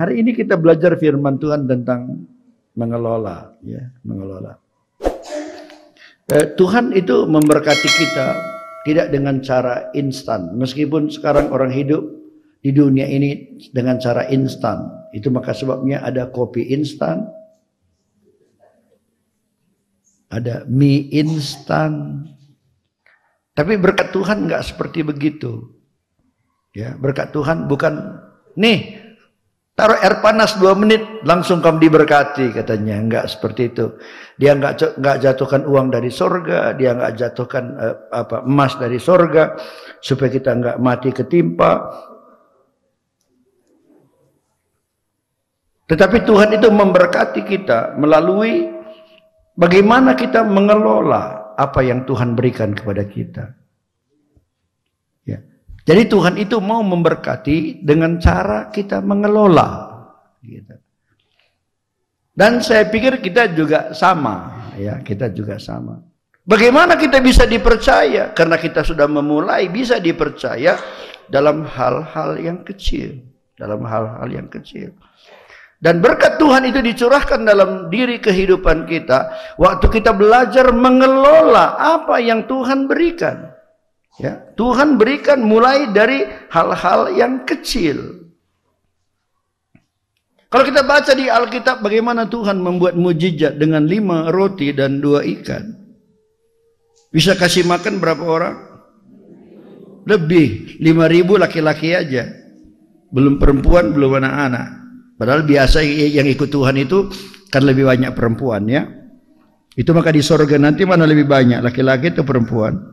Hari ini kita belajar firman Tuhan tentang mengelola, ya, mengelola. Tuhan itu memberkati kita tidak dengan cara instan. Meskipun sekarang orang hidup di dunia ini dengan cara instan. Itu maka sebabnya ada kopi instan, ada mie instan. Tapi berkat Tuhan nggak seperti begitu. Ya, berkat Tuhan bukan nih taruh air panas 2 menit langsung kamu diberkati, katanya. Enggak seperti itu. Dia enggak jatuhkan uang dari sorga, dia enggak jatuhkan emas dari sorga supaya kita enggak mati ketimpa. Tetapi Tuhan itu memberkati kita melalui bagaimana kita mengelola apa yang Tuhan berikan kepada kita. Ya. Jadi Tuhan itu mau memberkati dengan cara kita mengelola, gitu. Dan saya pikir kita juga sama, ya, kita juga sama. Bagaimana kita bisa dipercaya? Karena kita sudah memulai bisa dipercaya dalam hal-hal yang kecil, dalam hal-hal yang kecil. Dan berkat Tuhan itu dicurahkan dalam diri kehidupan kita waktu kita belajar mengelola apa yang Tuhan berikan. Ya, Tuhan berikan mulai dari hal-hal yang kecil. Kalau kita baca di Alkitab bagaimana Tuhan membuat mujizat dengan 5 roti dan 2 ikan. Bisa kasih makan berapa orang? Lebih, 5.000 laki-laki aja. Belum perempuan, belum anak-anak. Padahal biasa yang ikut Tuhan itu kan lebih banyak perempuan, ya. Itu maka di sorga nanti mana lebih banyak, laki-laki atau perempuan?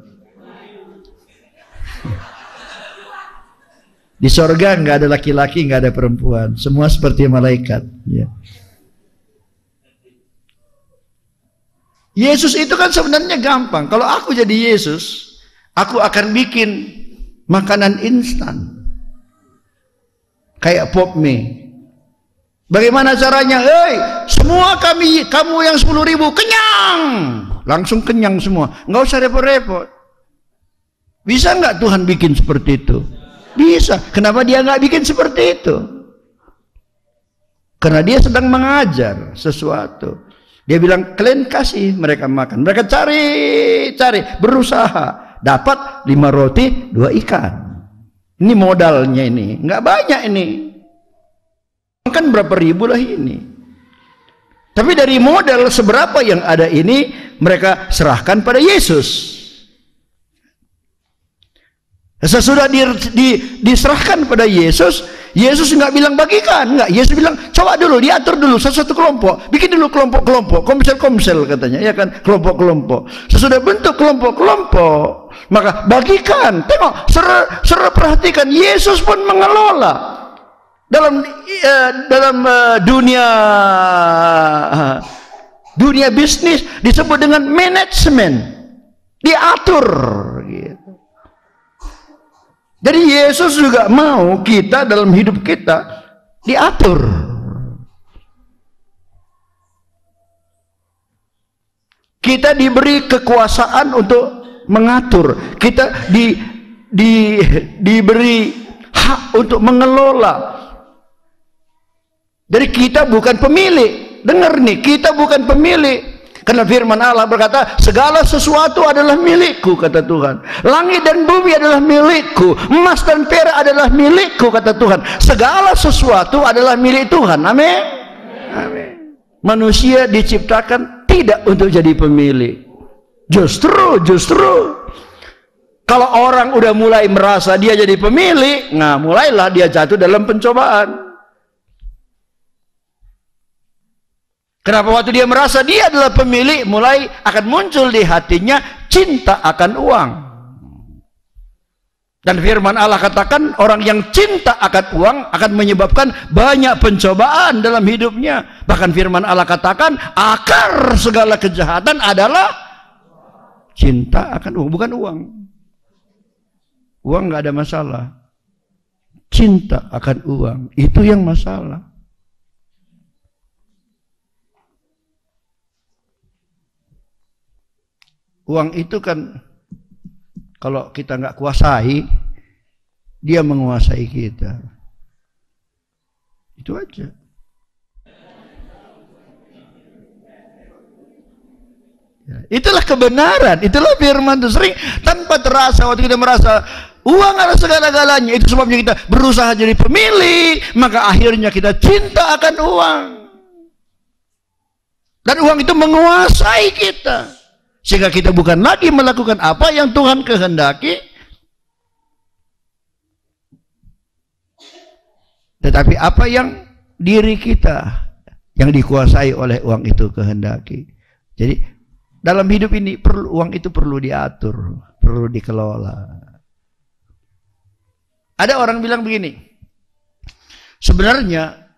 Di sorga nggak ada laki-laki, nggak ada perempuan, semua seperti malaikat. Ya. Yesus itu kan sebenarnya gampang. Kalau aku jadi Yesus, aku akan bikin makanan instan, kayak pop mie. Bagaimana caranya? Semua kamu yang 10.000 kenyang, langsung kenyang semua, nggak usah repot-repot. Bisa nggak Tuhan bikin seperti itu? Bisa. Kenapa dia nggak bikin seperti itu? Karena dia sedang mengajar sesuatu. Dia bilang, kalian kasih mereka makan. Mereka cari, berusaha. Dapat 5 roti, 2 ikan. Ini modalnya ini. Nggak banyak ini. Kan berapa ribu lah ini. Tapi dari modal seberapa yang ada ini, mereka serahkan pada Yesus. Sesudah diserahkan pada Yesus, Yesus nggak bilang bagikan, nggak. Yesus bilang coba dulu, diatur dulu satu kelompok, bikin dulu kelompok-kelompok, komsel-komsel katanya, ya kan, kelompok-kelompok. Sesudah bentuk kelompok-kelompok, maka bagikan. Tengok, perhatikan, Yesus pun mengelola dalam dunia bisnis disebut dengan manajemen, diatur, gitu. Jadi Yesus juga mau kita dalam hidup kita diatur. Kita diberi kekuasaan untuk mengatur. Kita diberi hak untuk mengelola. Jadi kita bukan pemilik. Dengar nih, kita bukan pemilik. Karena firman Allah berkata, segala sesuatu adalah milikku, kata Tuhan. Langit dan bumi adalah milikku. Emas dan perak adalah milikku, kata Tuhan. Segala sesuatu adalah milik Tuhan. Amin. Amin. Manusia diciptakan tidak untuk jadi pemilik. Justru kalau orang udah mulai merasa dia jadi pemilik, nah mulailah dia jatuh dalam pencobaan. Kenapa? Waktu dia merasa dia adalah pemilik, mulai akan muncul di hatinya cinta akan uang. Dan firman Allah katakan orang yang cinta akan uang akan menyebabkan banyak pencobaan dalam hidupnya. Bahkan firman Allah katakan akar segala kejahatan adalah cinta akan uang, bukan uang. Uang nggak ada masalah. Cinta akan uang, itu yang masalah. Uang itu kan kalau kita nggak kuasai, dia menguasai kita. Itu aja. Ya, itulah kebenaran, itulah firman itu. Sering tanpa terasa waktu kita merasa uang adalah segala-galanya, itu sebabnya kita berusaha jadi pemilik, maka akhirnya kita cinta akan uang. Dan uang itu menguasai kita, sehingga kita bukan lagi melakukan apa yang Tuhan kehendaki, tetapi apa yang diri kita yang dikuasai oleh uang itu kehendaki. Jadi dalam hidup ini uang itu perlu diatur, perlu dikelola. Ada orang bilang begini, sebenarnya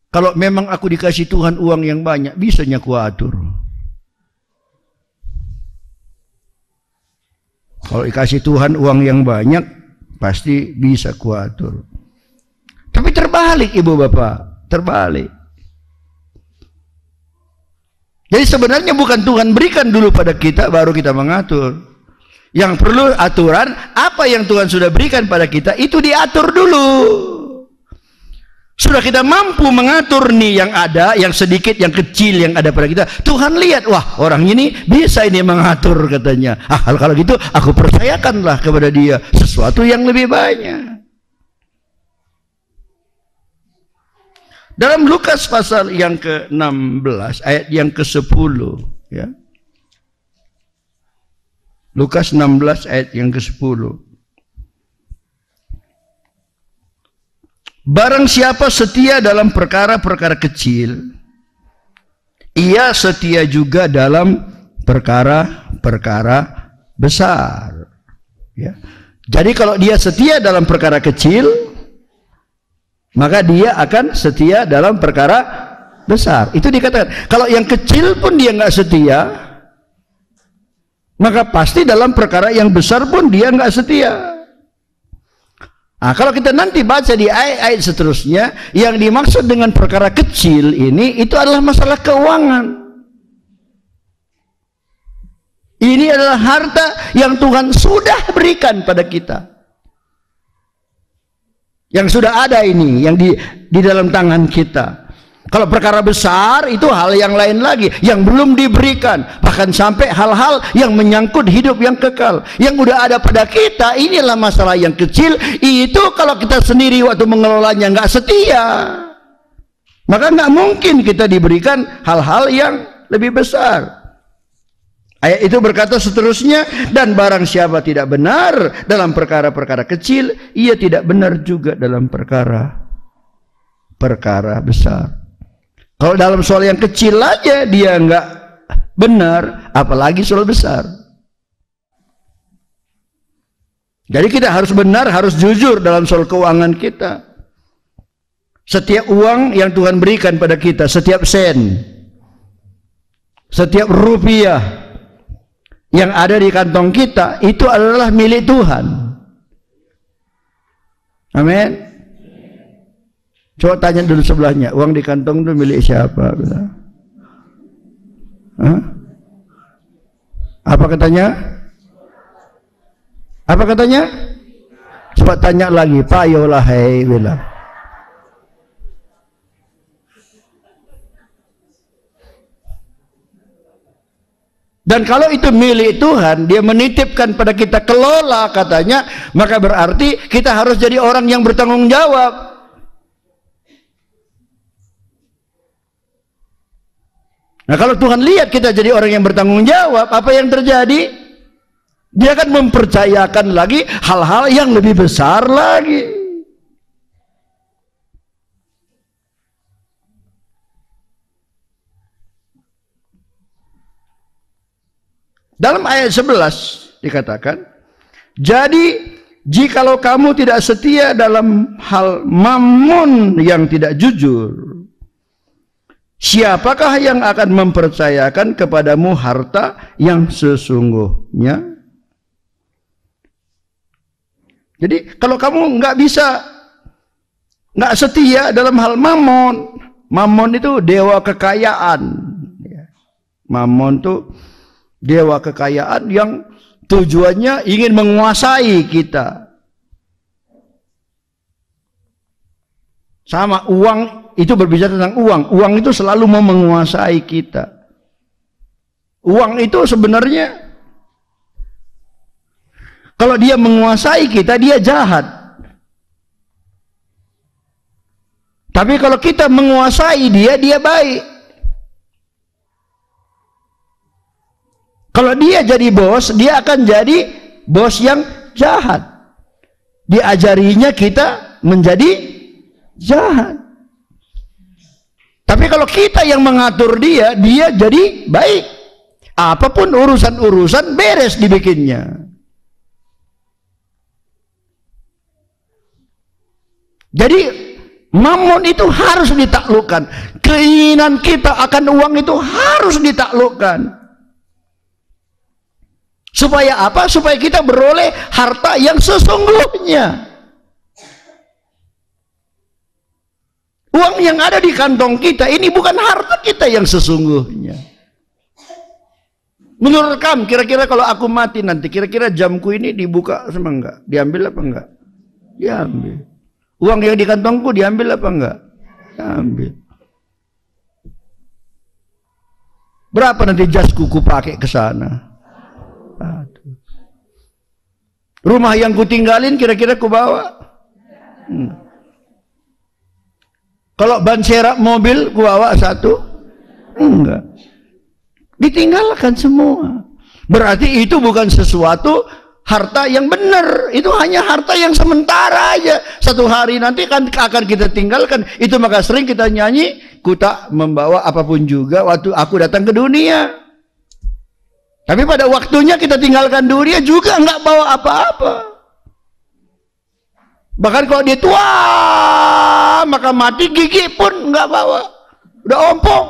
kalau memang aku dikasih Tuhan uang yang banyak, bisanya ku atur. Kalau dikasih Tuhan uang yang banyak, pasti bisa ku atur. Tapi terbalik ibu bapak, terbalik. Jadi sebenarnya bukan Tuhan berikan dulu pada kita, baru kita mengatur. Yang perlu aturan, apa yang Tuhan sudah berikan pada kita, itu diatur dulu. Sudah kita mampu mengatur nih yang ada, yang sedikit, yang kecil yang ada pada kita. Tuhan lihat, wah orang ini bisa ini mengatur katanya. Kalau gitu aku percayakanlah kepada dia sesuatu yang lebih banyak. Dalam Lukas pasal yang ke-16 ayat yang ke-10 ya. Lukas 16 ayat yang ke-10. Barang siapa setia dalam perkara-perkara kecil, ia setia juga dalam perkara-perkara besar. Ya. Jadi kalau dia setia dalam perkara kecil, maka dia akan setia dalam perkara besar. Itu dikatakan. Kalau yang kecil pun dia nggak setia, maka pasti dalam perkara yang besar pun dia nggak setia. Nah, kalau kita nanti baca di ayat-ayat seterusnya, yang dimaksud dengan perkara kecil ini, itu adalah masalah keuangan. Ini adalah harta yang Tuhan sudah berikan pada kita. Yang sudah ada ini, yang di dalam tangan kita. Kalau perkara besar itu hal yang lain lagi, yang belum diberikan, bahkan sampai hal-hal yang menyangkut hidup yang kekal. Yang udah ada pada kita, inilah masalah yang kecil. Itu kalau kita sendiri waktu mengelolanya nggak setia, maka nggak mungkin kita diberikan hal-hal yang lebih besar. Ayat itu berkata seterusnya, dan barang siapa tidak benar dalam perkara-perkara kecil, ia tidak benar juga dalam perkara besar. Kalau dalam soal yang kecil aja dia nggak benar, apalagi soal besar. Jadi kita harus benar, harus jujur dalam soal keuangan kita. Setiap uang yang Tuhan berikan pada kita, setiap sen, setiap rupiah yang ada di kantong kita, itu adalah milik Tuhan. Amin. Coba tanya dulu sebelahnya, uang di kantong itu milik siapa? Hah? Apa katanya? Apa katanya? Coba tanya lagi, payolah hei bilang. Dan kalau itu milik Tuhan, dia menitipkan pada kita, kelola katanya, maka berarti kita harus jadi orang yang bertanggung jawab. Nah, kalau Tuhan lihat kita jadi orang yang bertanggung jawab, apa yang terjadi? Dia akan mempercayakan lagi hal-hal yang lebih besar lagi. Dalam ayat 11 dikatakan, jadi jikalau kamu tidak setia dalam hal mammon yang tidak jujur, siapakah yang akan mempercayakan kepadamu harta yang sesungguhnya? Jadi kalau kamu nggak setia dalam hal mammon, mammon itu dewa kekayaan. Mammon itu dewa kekayaan yang tujuannya ingin menguasai kita. Sama uang itu berbicara tentang uang. Uang itu selalu mau menguasai kita. Uang itu sebenarnya kalau dia menguasai kita, dia jahat. Tapi kalau kita menguasai dia, dia baik. Kalau dia jadi bos, dia akan jadi bos yang jahat. Diajarinya kita menjadi jahat. Tapi kalau kita yang mengatur dia, dia jadi baik. Apapun urusan-urusan beres dibikinnya. Jadi mammon itu harus ditaklukkan. Keinginan kita akan uang itu harus ditaklukkan. Supaya apa? Supaya kita beroleh harta yang sesungguhnya. Uang yang ada di kantong kita ini bukan harta kita yang sesungguhnya. Menurut kamu, kira-kira kalau aku mati nanti, kira-kira jamku ini dibuka sama enggak? Diambil apa enggak? Diambil. Uang yang di kantongku diambil apa enggak? Diambil. Berapa nanti jasku ku pakai ke sana? Aduh. Rumah yang ku tinggalin kira-kira ku bawa? Kalau ban serap mobil ku bawa satu? Enggak. Ditinggalkan semua. Berarti itu bukan sesuatu harta yang benar. Itu hanya harta yang sementara aja. Satu hari nanti kan akan kita tinggalkan. Itu maka sering kita nyanyi, ku tak membawa apapun juga waktu aku datang ke dunia. Tapi pada waktunya kita tinggalkan dunia juga nggak bawa apa-apa. Bahkan kalau dia tua, maka mati, gigi pun nggak bawa. Udah ompong.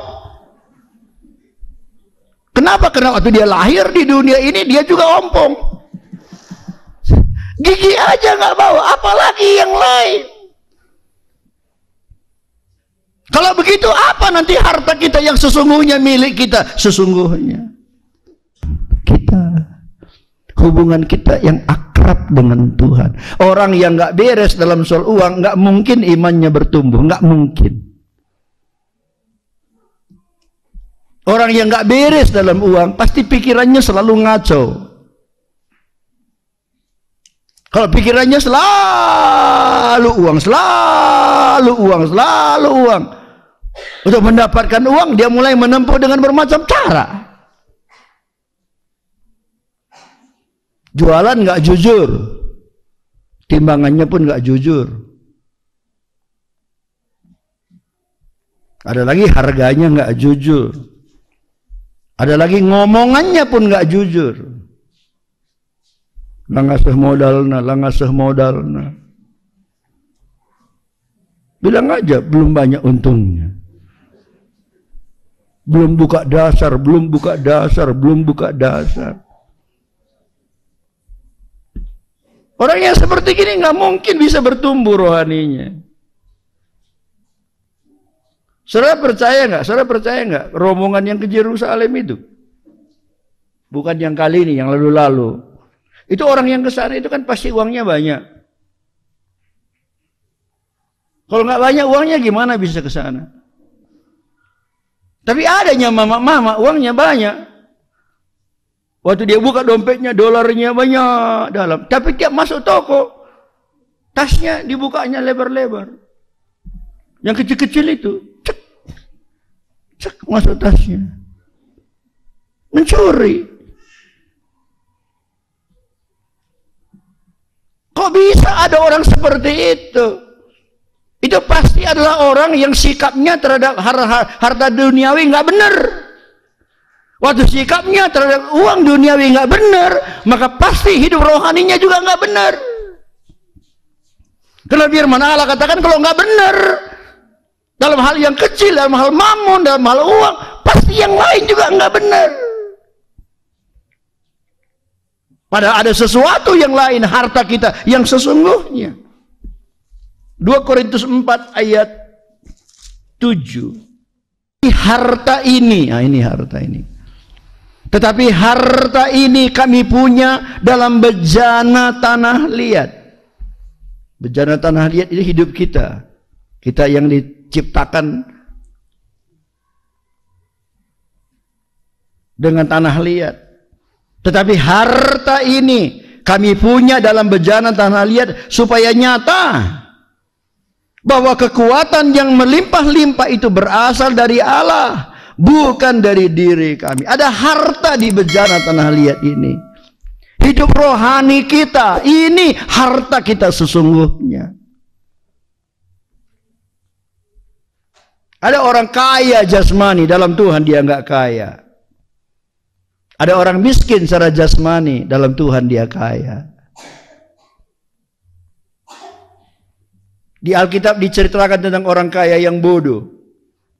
Kenapa? Karena waktu dia lahir di dunia ini dia juga ompong. Gigi aja nggak bawa, apalagi yang lain. Kalau begitu apa nanti harta kita yang sesungguhnya milik kita? Sesungguhnya hubungan kita yang akrab dengan Tuhan. Orang yang nggak beres dalam soal uang, nggak mungkin imannya bertumbuh, nggak mungkin. Orang yang nggak beres dalam uang, pasti pikirannya selalu ngaco. Kalau pikirannya selalu uang, selalu uang, selalu uang, untuk mendapatkan uang, dia mulai menempuh dengan bermacam cara. Jualan nggak jujur, timbangannya pun nggak jujur. Ada lagi harganya nggak jujur. Ada lagi ngomongannya pun nggak jujur. Langaseh modalna, langaseh modalna. Bilang aja belum banyak untungnya. Belum buka dasar, belum buka dasar, belum buka dasar. Orang yang seperti gini nggak mungkin bisa bertumbuh rohaninya. Saudara percaya nggak? Saudara percaya nggak? Rombongan yang ke Yerusalem itu, bukan yang kali ini, yang lalu-lalu. Itu orang yang ke sana itu kan pasti uangnya banyak. Kalau nggak banyak uangnya gimana bisa ke sana? Tapi adanya mama-mama uangnya banyak. Waktu dia buka dompetnya, dolarnya banyak dalam. Tapi tiap masuk toko, tasnya dibukanya lebar-lebar. Yang kecil-kecil itu, cek, cek masuk tasnya. Mencuri. Kok bisa ada orang seperti itu? Itu pasti adalah orang yang sikapnya terhadap harta duniawi nggak benar. Waktu sikapnya terhadap uang duniawi nggak benar, maka pasti hidup rohaninya juga nggak benar. Karena firman Allah katakan kalau nggak benar dalam hal yang kecil, dalam hal mammon, dalam hal uang, pasti yang lain juga nggak benar. Padahal ada sesuatu yang lain, harta kita yang sesungguhnya. 2 Korintus 4 ayat 7. Harta ini, nah ini harta ini. Tetapi harta ini kami punya dalam bejana tanah liat. Bejana tanah liat ini hidup kita. Kita yang diciptakan dengan tanah liat. Tetapi harta ini kami punya dalam bejana tanah liat supaya nyata bahwa kekuatan yang melimpah-limpah itu berasal dari Allah, bukan dari diri kami. Ada harta di bejana tanah liat ini. Hidup rohani kita, ini harta kita sesungguhnya. Ada orang kaya jasmani, dalam Tuhan dia nggak kaya. Ada orang miskin secara jasmani, dalam Tuhan dia kaya. Di Alkitab diceritakan tentang orang kaya yang bodoh.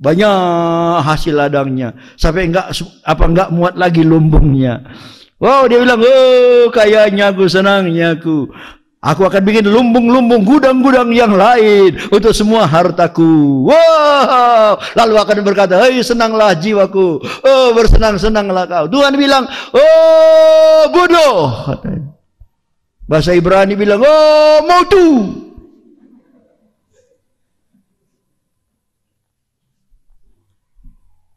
Banyak hasil ladangnya, sampai enggak muat lagi lumbungnya. Wow, dia bilang, "Oh, kayanya aku, senangnya aku. Aku akan bikin lumbung-lumbung, gudang-gudang yang lain untuk semua hartaku." Wow, lalu akan berkata, "Hei, senanglah jiwaku. Oh, bersenang-senanglah kau." Tuhan bilang, "Oh, bodoh." Bahasa Ibrani bilang, "Oh, mautu."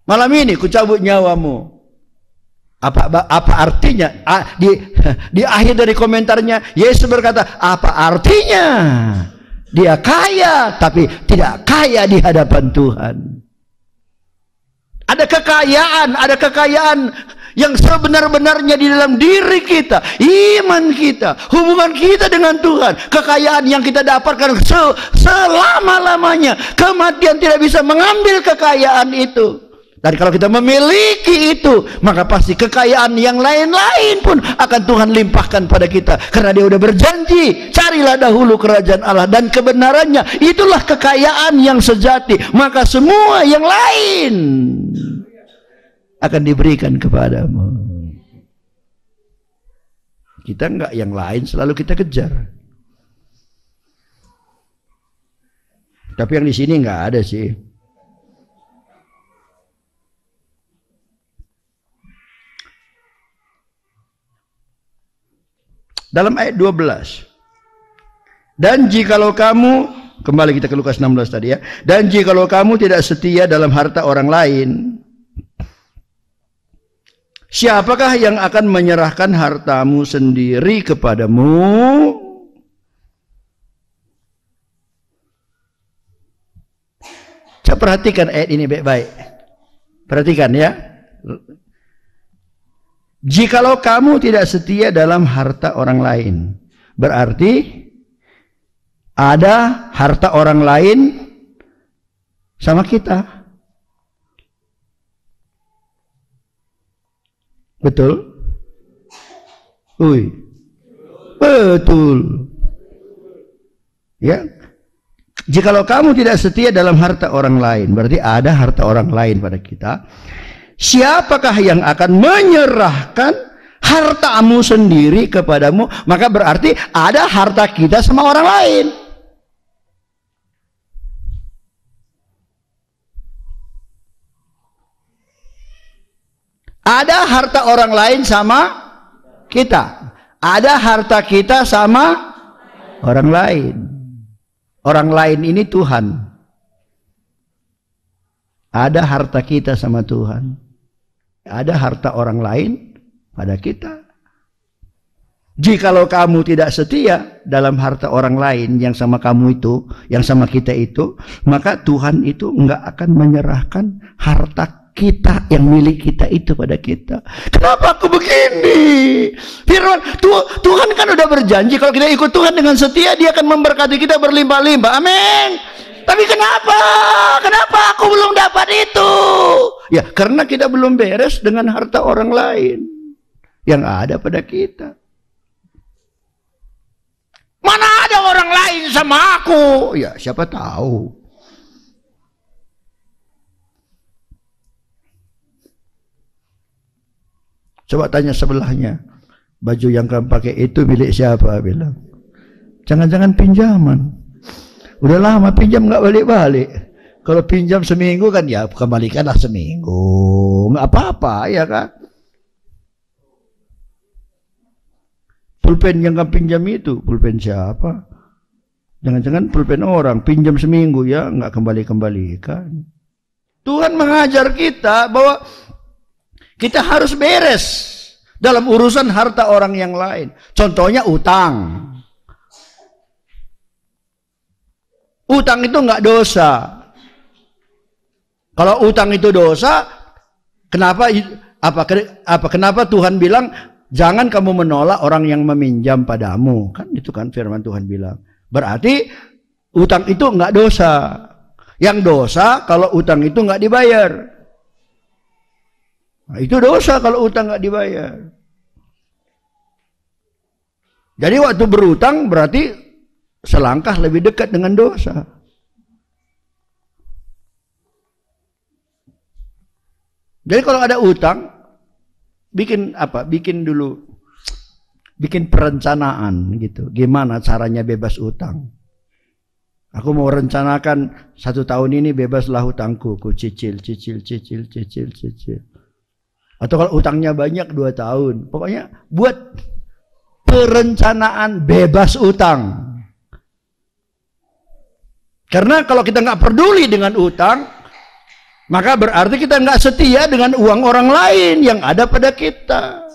Malam ini ku cabut nyawamu. Apa artinya? Di akhir dari komentarnya Yesus berkata, apa artinya dia kaya tapi tidak kaya di hadapan Tuhan? Ada kekayaan yang sebenar-benarnya di dalam diri kita, iman kita, hubungan kita dengan Tuhan, kekayaan yang kita dapatkan selama-lamanya. Kematian tidak bisa mengambil kekayaan itu. Dan kalau kita memiliki itu, maka pasti kekayaan yang lain-lain pun akan Tuhan limpahkan pada kita. Karena dia udah berjanji, carilah dahulu kerajaan Allah dan kebenarannya. Itulah kekayaan yang sejati. Maka semua yang lain akan diberikan kepadamu. Kita enggak, yang lain selalu kita kejar. Tapi yang di sini enggak ada sih. Dalam ayat 12. Dan jikalau kamu, kembali kita ke Lukas 16 tadi ya. Dan jikalau kamu tidak setia dalam harta orang lain, siapakah yang akan menyerahkan hartamu sendiri kepadamu? Coba perhatikan ayat ini baik-baik. Perhatikan ya. Jikalau kamu tidak setia dalam harta orang lain, berarti ada harta orang lain sama kita. Betul? Betul. Ya. Jikalau kamu tidak setia dalam harta orang lain, berarti ada harta orang lain pada kita. Siapakah yang akan menyerahkan hartamu sendiri kepadamu? Maka berarti ada harta kita sama orang lain. Ada harta orang lain sama kita. Ada harta kita sama orang lain. Orang lain ini Tuhan. Ada harta kita sama Tuhan. Ada harta orang lain pada kita. Jikalau kamu tidak setia dalam harta orang lain yang sama kamu itu, yang sama kita itu, maka Tuhan itu enggak akan menyerahkan harta kita yang milik kita itu pada kita. Kenapa aku begini? Firman Tuhan kan udah berjanji kalau kita ikut Tuhan dengan setia, dia akan memberkati kita berlimpah-limpah. Amin. Tapi kenapa aku belum dapat itu? Ya karena kita belum beres dengan harta orang lain yang ada pada kita. Mana ada orang lain sama aku? Ya siapa tahu. Coba tanya sebelahnya, baju yang kamu pakai itu milik siapa? Bilang, jangan-jangan pinjaman. Udah lama pinjam nggak balik-balik. Kalau pinjam seminggu kan ya kembalikanlah seminggu, nggak apa-apa ya kan. Pulpen yang kamu pinjam itu pulpen siapa? Jangan-jangan pulpen orang, pinjam seminggu ya, nggak kembali-kembalikan. Tuhan mengajar kita bahwa kita harus beres dalam urusan harta orang yang lain. Contohnya utang. Utang itu nggak dosa. Kalau utang itu dosa, kenapa Tuhan bilang jangan kamu menolak orang yang meminjam padamu? Kan itu kan firman Tuhan bilang. Berarti utang itu nggak dosa. Yang dosa kalau utang itu nggak dibayar. Nah, itu dosa kalau utang nggak dibayar. Jadi waktu berutang berarti selangkah lebih dekat dengan dosa. Jadi kalau ada utang, bikin perencanaan gitu. Gimana caranya bebas utang? Aku mau rencanakan 1 tahun ini bebaslah hutangku, ku cicil. Atau kalau utangnya banyak 2 tahun, pokoknya buat perencanaan bebas utang. Karena kalau kita nggak peduli dengan utang, maka berarti kita nggak setia dengan uang orang lain yang ada pada kita.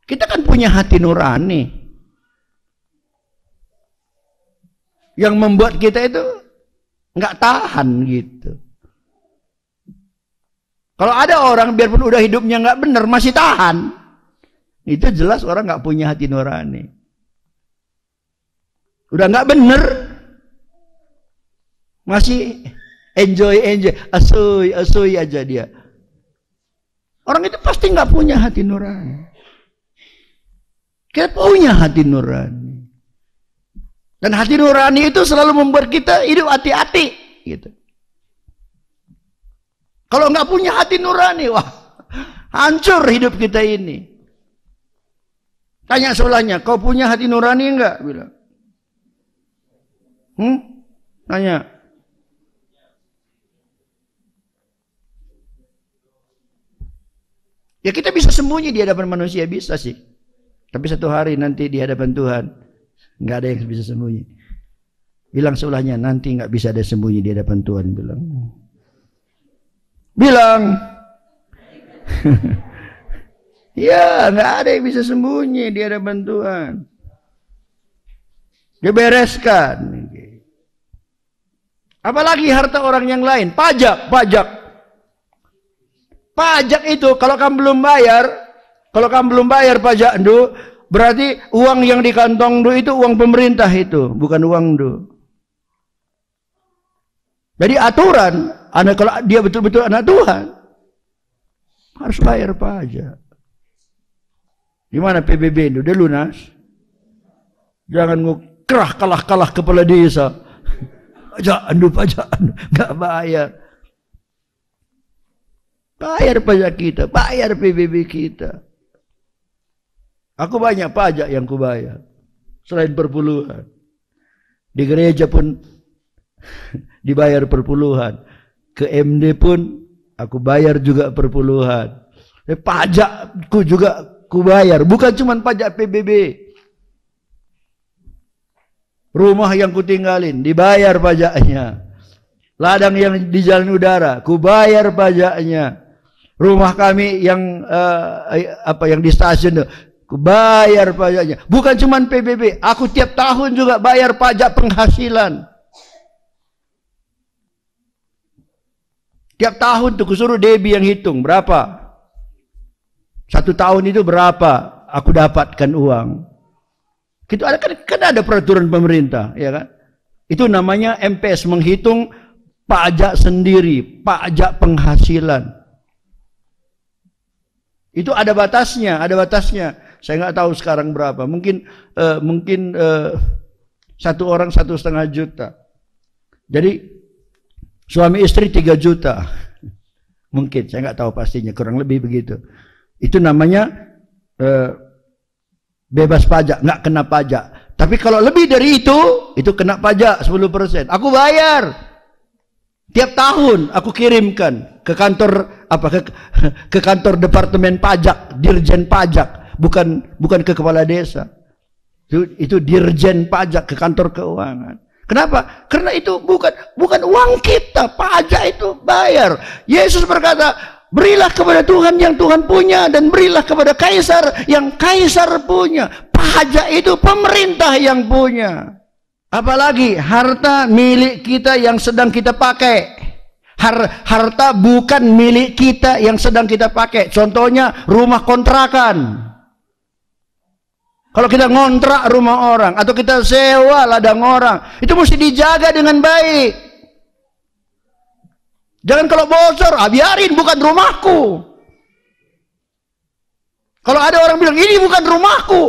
Kita kan punya hati nurani yang membuat kita itu nggak tahan gitu. Kalau ada orang biarpun udah hidupnya nggak benar masih tahan, itu jelas orang nggak punya hati nurani. Udah nggak benar masih enjoy, asoy aja dia. Orang itu pasti nggak punya hati nurani. Kita punya hati nurani. Dan hati nurani itu selalu membuat kita hidup hati-hati gitu. Kalau nggak punya hati nurani, wah, hancur hidup kita ini. Tanya sebelahnya, kau punya hati nurani enggak? Bilang. Tanya. Ya kita bisa sembunyi di hadapan manusia, bisa sih. Tapi satu hari nanti di hadapan Tuhan nggak ada yang bisa sembunyi. Bilang sebelahnya, nanti nggak bisa ada sembunyi di hadapan Tuhan. Bilang. Ya nggak ada yang bisa sembunyi di hadapan Tuhan. Dibereskan. Apalagi harta orang yang lain, pajak. Pajak itu kalau kamu belum bayar pajak itu, berarti uang yang di kantong itu uang pemerintah itu, bukan uang itu. Jadi aturan, kalau dia betul-betul anak Tuhan, harus bayar pajak. Gimana PBB itu? Udah lunas? Jangan kalah kepala desa. Pajak, nggak bayar. Bayar pajak kita, bayar PBB kita. Aku banyak pajak yang kubayar, selain perpuluhan. Di gereja pun dibayar perpuluhan. Ke MD pun aku bayar juga perpuluhan. Pajakku juga kubayar, bukan cuma pajak PBB. Rumah yang kutinggalin dibayar pajaknya. Ladang yang di jalan udara kubayar pajaknya. Rumah kami yang yang di stasiun bayar pajaknya. Bukan cuma PBB, aku tiap tahun juga bayar pajak penghasilan. Tiap tahun tuh kusuruh Debbie yang hitung berapa. 1 tahun itu berapa aku dapatkan uang. Itu ada kan ada peraturan pemerintah, ya kan? Itu namanya MPS, menghitung pajak sendiri, pajak penghasilan. Itu ada batasnya. Saya nggak tahu sekarang berapa. Mungkin satu orang 1,5 juta. Jadi suami istri 3 juta. Mungkin saya nggak tahu pastinya, kurang lebih begitu. Itu namanya bebas pajak, nggak kena pajak. Tapi kalau lebih dari itu kena pajak 10%. Aku bayar. Tiap tahun aku kirimkan ke kantor ke kantor departemen pajak, dirjen pajak. bukan ke kepala desa. Itu dirjen pajak, ke kantor keuangan. Kenapa? Karena itu bukan uang kita. Pajak itu bayar. Yesus berkata, berilah kepada Tuhan yang Tuhan punya, dan berilah kepada kaisar yang kaisar punya. Pajak itu pemerintah yang punya. Apalagi harta milik kita yang sedang kita pakai. Harta bukan milik kita yang sedang kita pakai. Contohnya rumah kontrakan. Kalau kita ngontrak rumah orang atau kita sewa ladang orang, itu mesti dijaga dengan baik. Jangan kalau bocor, biarin, bukan rumahku. Kalau ada orang bilang ini bukan rumahku,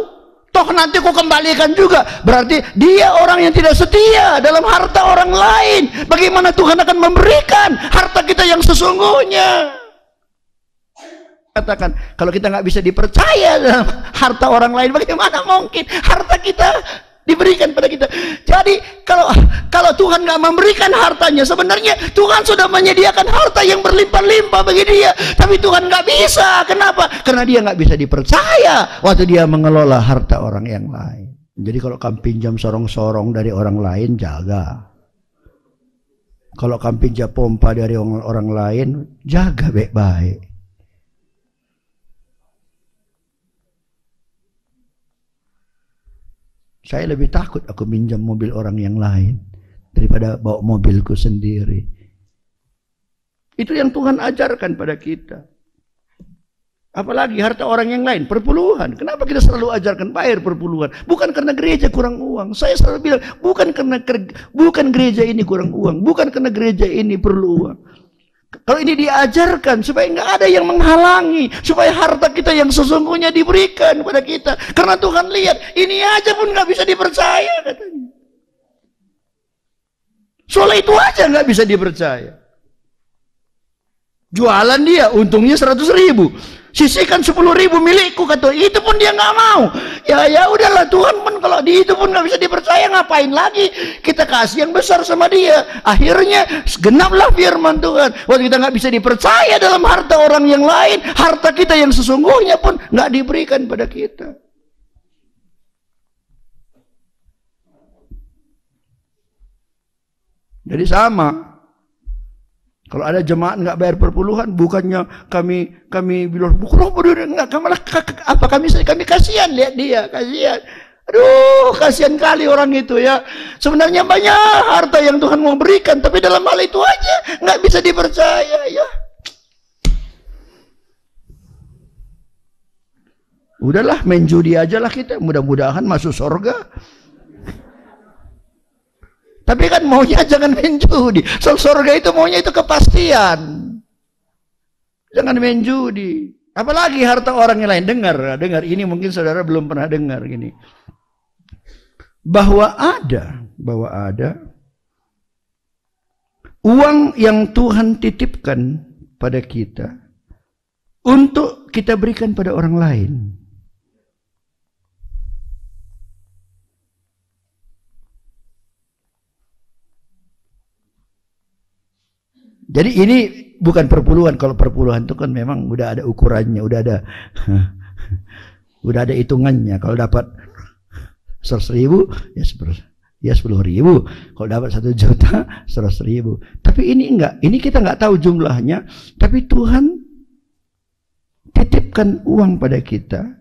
toh nanti ku kembalikan juga, berarti dia orang yang tidak setia dalam harta orang lain. Bagaimana Tuhan akan memberikan harta kita yang sesungguhnya? Katakan, kalau kita nggak bisa dipercaya dalam harta orang lain, bagaimana mungkin harta kita diberikan pada kita? Jadi kalau Tuhan nggak memberikan hartanya, sebenarnya Tuhan sudah menyediakan harta yang berlimpah-limpah bagi dia, tapi Tuhan nggak bisa. Kenapa? Karena dia nggak bisa dipercaya waktu dia mengelola harta orang yang lain. Jadi kalau kamu pinjam sorong-sorong dari orang lain, jaga. Kalau kamu pinjam pompa dari orang lain, jaga baik-baik. Saya lebih takut aku minjam mobil orang yang lain daripada bawa mobilku sendiri. Itu yang Tuhan ajarkan pada kita. Apalagi harta orang yang lain, perpuluhan. Kenapa kita selalu ajarkan bayar perpuluhan? Bukan karena gereja kurang uang. Saya selalu bilang, bukan gereja ini kurang uang, bukan karena gereja ini perlu uang. Kalau ini diajarkan supaya nggak ada yang menghalangi, supaya harta kita yang sesungguhnya diberikan kepada kita. Karena Tuhan lihat, ini aja pun nggak bisa dipercaya katanya. Soal itu aja nggak bisa dipercaya. Jualan dia, untungnya 100.000. Sisihkan 10.000 milikku, kata. Itu pun dia nggak mau. Ya udahlah, Tuhan pun kalau di itu pun nggak bisa dipercaya, ngapain lagi kita kasih yang besar sama dia? Akhirnya genaplah firman Tuhan. Waktu kita nggak bisa dipercaya dalam harta orang yang lain, harta kita yang sesungguhnya pun nggak diberikan pada kita. Jadi sama. Kalau ada jemaat nggak bayar perpuluhan, bukannya kami bilang enggak, kami kasihan, lihat dia, kasihan. Aduh, kasihan kali orang itu ya. Sebenarnya banyak harta yang Tuhan mau berikan, tapi dalam hal itu aja nggak bisa dipercaya ya. Udahlah, main judi aja lah kita, mudah-mudahan masuk surga. Tapi kan maunya jangan main judi. Soal surga itu maunya itu kepastian. Jangan main judi. Apalagi harta orang yang lain. Dengar ini mungkin saudara belum pernah dengar gini. Bahwa ada uang yang Tuhan titipkan pada kita untuk kita berikan pada orang lain. Jadi ini bukan perpuluhan. Kalau perpuluhan itu kan memang udah ada ukurannya, udah ada hitungannya. Kalau dapat 100.000 ya 10.000. Kalau dapat 1 juta 100.000. Tapi ini enggak. Ini kita enggak tahu jumlahnya. Tapi Tuhan titipkan uang pada kita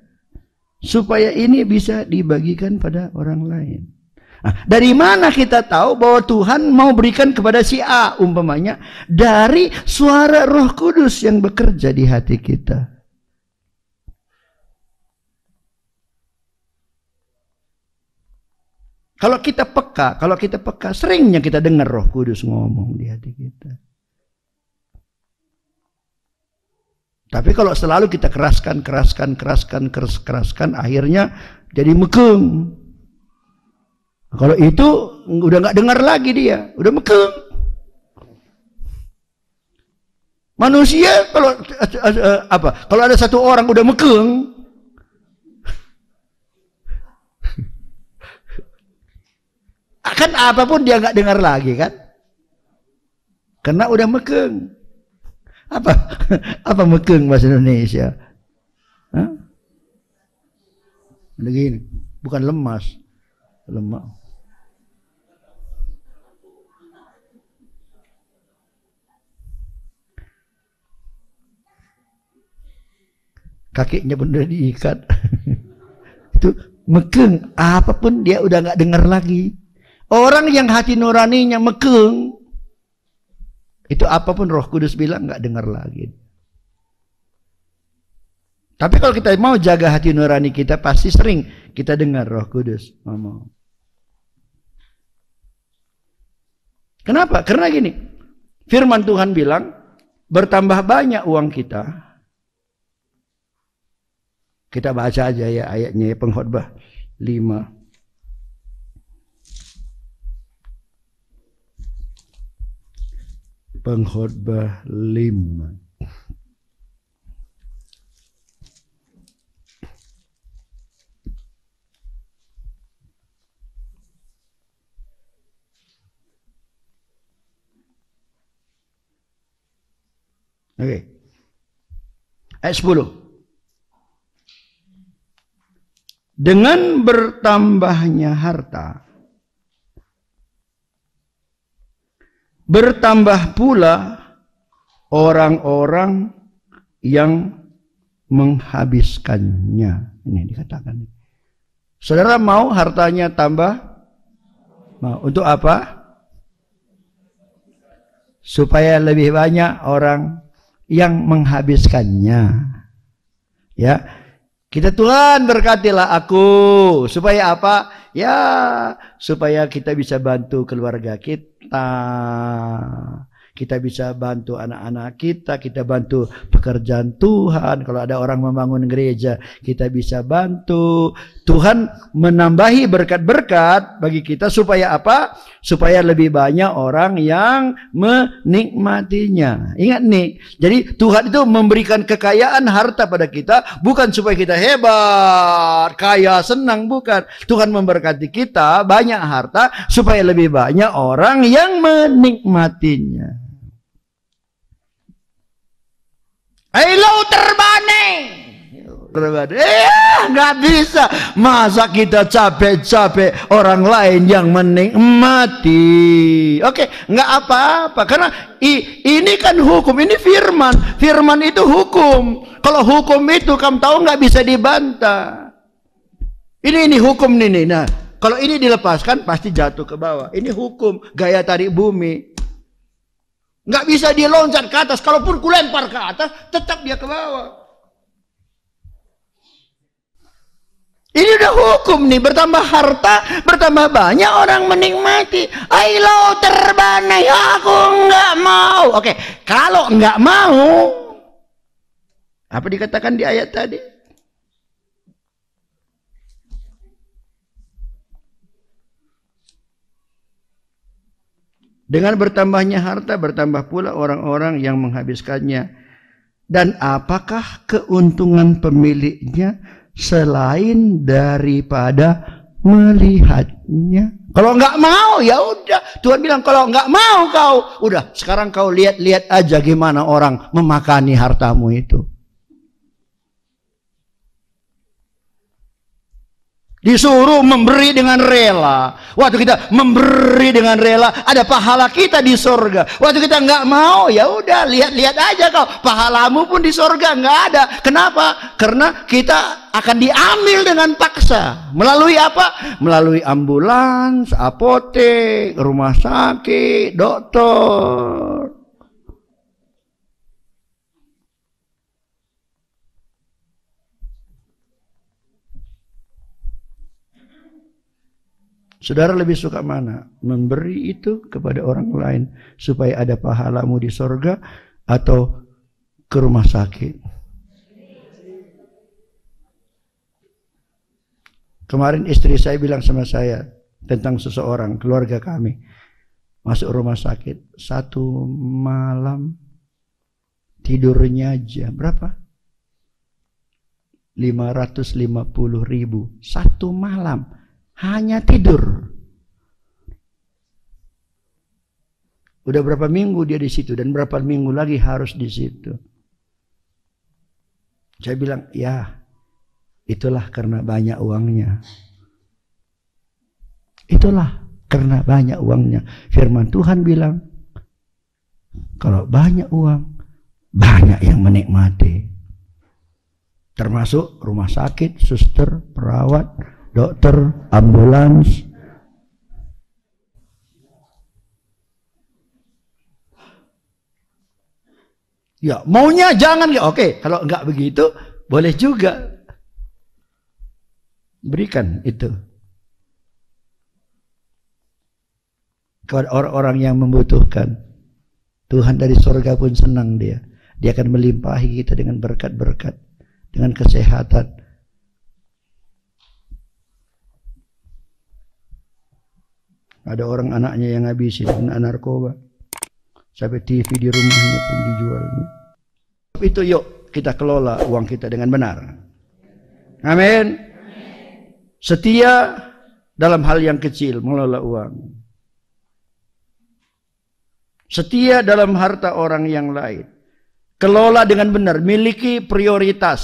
supaya ini bisa dibagikan pada orang lain. Nah, dari mana kita tahu bahwa Tuhan mau berikan kepada si A umpamanya? Dari suara Roh Kudus yang bekerja di hati kita. Kalau kita peka, seringnya kita dengar Roh Kudus ngomong di hati kita. Tapi kalau selalu kita keraskan, akhirnya jadi mekeng. Kalau itu udah nggak dengar lagi dia, udah mekeng. Manusia kalau ada satu orang udah mekeng, akan apapun dia nggak dengar lagi kan? Karena udah mekeng. Apa mekeng bahasa Indonesia? Hah? Begini, bukan lemas, lemak. Kakinya benar diikat. Itu mekeng, apapun dia udah nggak dengar lagi. Orang yang hati nuraninya mekeng, itu apapun Roh Kudus bilang nggak dengar lagi. Tapi kalau kita mau jaga hati nurani kita, pasti sering kita dengar Roh Kudus ngomong. Kenapa? Karena gini, firman Tuhan bilang, bertambah banyak uang kita. Kita baca aja ya ayatnya, Pengkhotbah 5. Pengkhotbah 5. Oke. Ayat 10. Dengan bertambahnya harta, bertambah pula orang-orang yang menghabiskannya. Ini dikatakan. Saudara mau hartanya tambah? Mau. Untuk apa? Supaya lebih banyak orang yang menghabiskannya. Ya. Kita Tuhan berkatilah aku. Supaya apa? Ya, supaya kita bisa bantu keluarga kita. Kita bisa bantu anak-anak kita bantu pekerjaan Tuhan. Kalau ada orang membangun gereja, kita bisa bantu. Tuhan menambahi berkat-berkat bagi kita supaya apa? Supaya lebih banyak orang yang menikmatinya. Ingat nih, jadi Tuhan itu memberikan kekayaan harta pada kita bukan supaya kita hebat, kaya, senang, bukan. Tuhan memberkati kita banyak harta supaya lebih banyak orang yang menikmatinya. Halo terbane. Nggak bisa. Masa kita capek-capek orang lain yang menikmati. Oke, nggak apa-apa. Karena ini kan hukum, ini firman. Firman itu hukum. Kalau hukum itu kamu tahu nggak bisa dibantah. Ini hukum ini. Nah, kalau ini dilepaskan pasti jatuh ke bawah. Ini hukum, gaya tarik bumi. Nggak bisa dia loncat ke atas. Kalaupun ku lempar ke atas, tetap dia ke bawah. Ini udah hukum nih. Bertambah harta, bertambah banyak orang menikmati. Ailo terbane, aku nggak mau. Oke, kalau nggak mau, apa dikatakan di ayat tadi? Dengan bertambahnya harta, bertambah pula orang-orang yang menghabiskannya. Dan apakah keuntungan pemiliknya selain daripada melihatnya? Kalau nggak mau, ya udah. Tuhan bilang kalau nggak mau kau, udah. Sekarang kau lihat-lihat aja gimana orang memakani hartamu itu. Disuruh memberi dengan rela. Waktu kita memberi dengan rela, ada pahala kita di sorga. Waktu kita nggak mau, ya udah, lihat-lihat aja kau. Pahalamu pun di sorga nggak ada. Kenapa? Karena kita akan diambil dengan paksa. Melalui apa? Melalui ambulans, apotek, rumah sakit, dokter. Saudara lebih suka mana? Memberi itu kepada orang lain supaya ada pahalamu di sorga atau ke rumah sakit? Kemarin istri saya bilang sama saya tentang seseorang, keluarga kami. Masuk rumah sakit. 1 malam tidurnya aja. Berapa? 550.000. 1 malam. Hanya tidur. Udah berapa minggu dia di situ dan berapa minggu lagi harus di situ. Saya bilang, ya, itulah karena banyak uangnya. Itulah karena banyak uangnya. Firman Tuhan bilang, kalau banyak uang, banyak yang menikmati. Termasuk rumah sakit, suster, perawat, dokter, ambulans. Ya, maunya jangan. Oke, kalau enggak begitu, boleh juga. Berikan itu kepada orang-orang yang membutuhkan. Tuhan dari surga pun senang dia. Dia akan melimpahi kita dengan berkat-berkat, dengan kesehatan. Ada orang anaknya yang habisin kena narkoba. Sampai TV di rumahnya pun dijualnya. Itu yuk kita kelola uang kita dengan benar. Amin. Setia dalam hal yang kecil mengelola uang. Setia dalam harta orang yang lain. Kelola dengan benar. Miliki prioritas.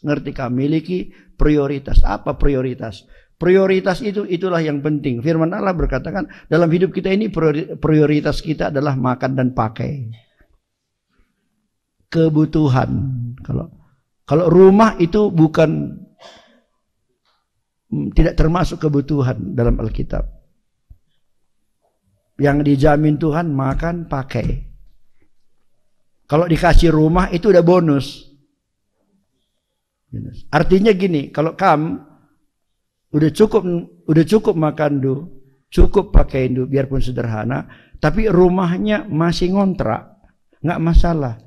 Ngerti kah? Miliki prioritas. Apa prioritas? Prioritas itulah yang penting. Firman Allah berkatakan dalam hidup kita ini prioritas kita adalah makan dan pakai. Kebutuhan. Kalau rumah itu bukan, tidak termasuk kebutuhan dalam Alkitab. Yang dijamin Tuhan makan, pakai. Kalau dikasih rumah itu udah bonus. Artinya gini, kalau kamu udah cukup makan dulu, cukup pakai dulu, biarpun sederhana, tapi rumahnya masih ngontrak, nggak masalah.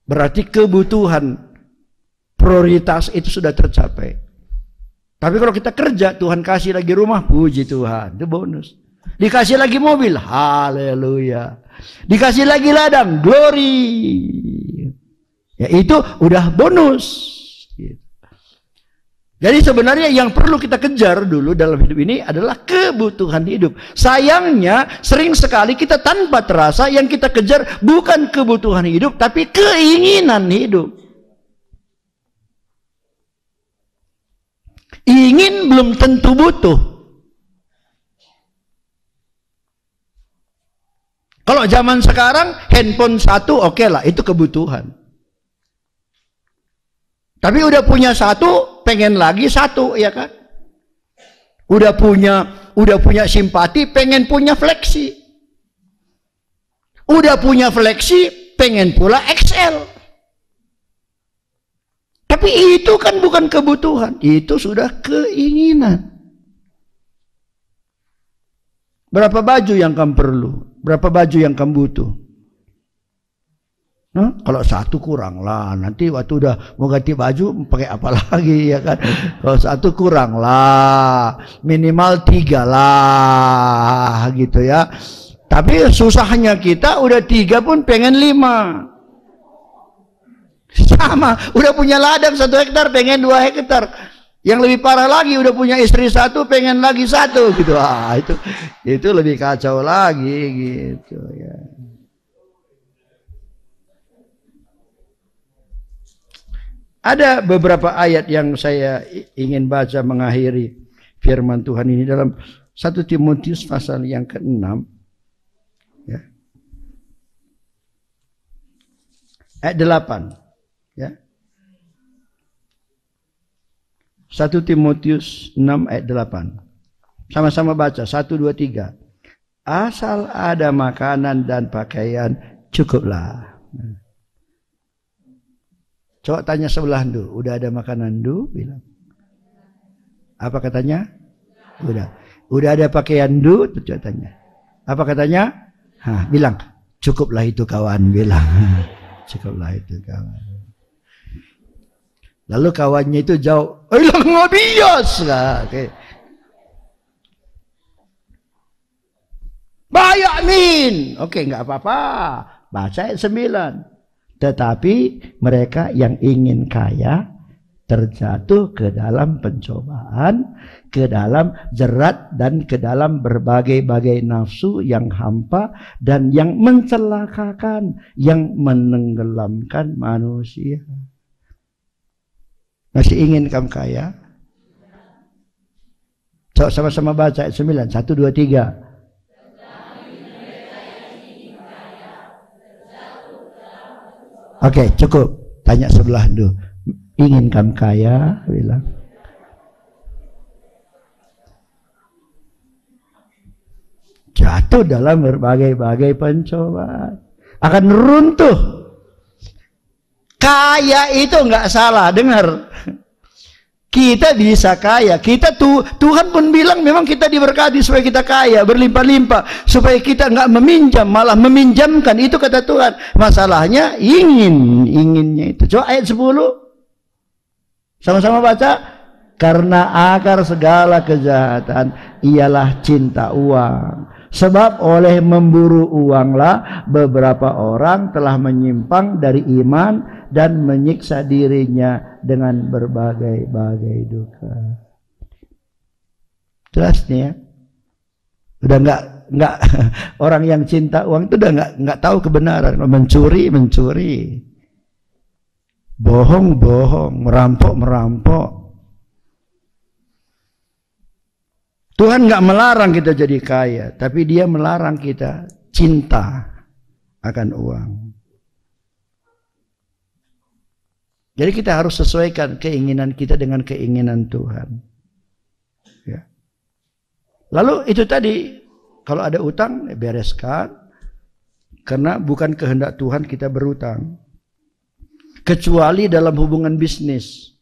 Berarti kebutuhan prioritas itu sudah tercapai. Tapi kalau kita kerja, Tuhan kasih lagi rumah, puji Tuhan, itu bonus. Dikasih lagi mobil, haleluya. Dikasih lagi ladang, glory. Ya itu udah bonus. Jadi sebenarnya yang perlu kita kejar dulu dalam hidup ini adalah kebutuhan hidup. Sayangnya sering sekali kita tanpa terasa yang kita kejar bukan kebutuhan hidup, tapi keinginan hidup. Ingin belum tentu butuh. Kalau zaman sekarang handphone satu oke lah, itu kebutuhan. Tapi udah punya satu, pengen lagi satu, ya kan? Udah punya simpati, pengen punya fleksi. Udah punya fleksi, pengen pula XL. Tapi itu kan bukan kebutuhan, itu sudah keinginan. Berapa baju yang kamu perlu? Berapa baju yang kamu butuh? Nah, kalau satu kurang lah, nanti waktu udah mau ganti baju pakai apa lagi, ya kan? Kalau satu kurang lah, minimal 3 lah, gitu ya. Tapi susahnya kita udah 3 pun pengen 5. Sama, udah punya ladang 1 hektar pengen 2 hektar. Yang lebih parah lagi udah punya istri 1 pengen lagi 1 gitu. Itu lebih kacau lagi gitu ya. Ada beberapa ayat yang saya ingin baca mengakhiri firman Tuhan ini dalam 1 Timotius pasal yang ke-6 ya. Ayat 8 ya. 1 Timotius 6 ayat 8. Sama-sama baca. 1, 2, 3. Asal ada makanan dan pakaian, cukuplah. Coba tanya sebelah dulu. Udah ada makanan dulu? Bilang. Apa katanya? Udah. Udah ada pakaian dulu? Coba tanya. Apa katanya? Bilang. Cukuplah itu kawan. Bilang. Cukuplah itu kawan. Lalu kawannya itu jauh, nggak biasa. Okay. Banyak min. Oke, nggak apa-apa. Baca ayat 9. Tetapi mereka yang ingin kaya terjatuh ke dalam pencobaan, ke dalam jerat, dan ke dalam berbagai-bagai nafsu yang hampa dan yang mencelakakan, yang menenggelamkan manusia. Masih ingin kamu kaya? Coba sama-sama baca ayat 9. 1, 2, 3. Oke, cukup. Tanya sebelah dulu. Ingin kamu kaya? Bilang. Jatuh dalam berbagai-bagai pencobaan. Akan runtuh. Kaya itu nggak salah, dengar. Kita bisa kaya. Tuhan pun bilang memang kita diberkati supaya kita kaya, berlimpah-limpah, supaya kita nggak meminjam, malah meminjamkan. Itu kata Tuhan. Masalahnya inginnya itu. Coba ayat 10. Sama-sama baca. Karena akar segala kejahatan ialah cinta uang. Sebab oleh memburu uanglah beberapa orang telah menyimpang dari iman dan menyiksa dirinya dengan berbagai-bagai duka. Jelas nih ya. Udah nggak orang yang cinta uang itu udah nggak tahu kebenaran, mencuri, bohong, merampok. Tuhan nggak melarang kita jadi kaya, tapi Dia melarang kita cinta akan uang. Jadi kita harus sesuaikan keinginan kita dengan keinginan Tuhan. Ya. Lalu itu tadi, kalau ada utang, bereskan. Karena bukan kehendak Tuhan kita berutang. Kecuali dalam hubungan bisnis.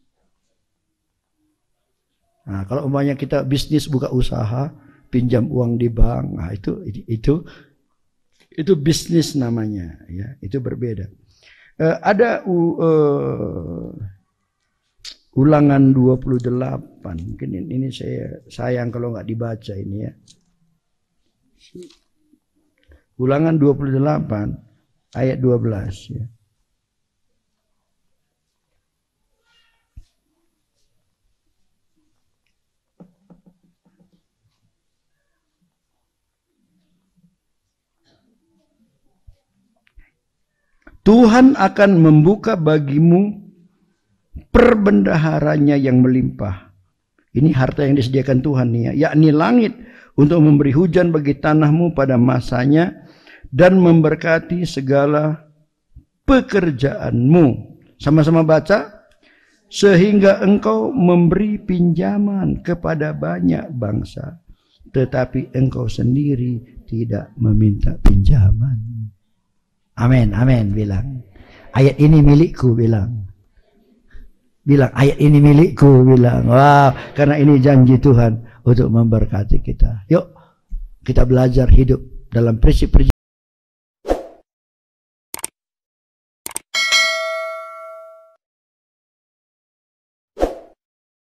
Nah, kalau umpamanya kita bisnis buka usaha, pinjam uang di bank, nah itu bisnis namanya, ya, itu berbeda. Ada Ulangan 28. Mungkin ini saya sayang kalau nggak dibaca ini ya. Ulangan 28 ayat 12 ya. Tuhan akan membuka bagimu perbendaharanya yang melimpah. Ini harta yang disediakan Tuhan nih ya, yakni langit untuk memberi hujan bagi tanahmu pada masanya dan memberkati segala pekerjaanmu. Sama-sama baca. Sehingga engkau memberi pinjaman kepada banyak bangsa, tetapi engkau sendiri tidak meminta pinjaman. Amin, amin, bilang. Ayat ini milikku, bilang. Bilang, ayat ini milikku, bilang. Wow, karena ini janji Tuhan untuk memberkati kita. Yuk, kita belajar hidup dalam prinsip-prinsip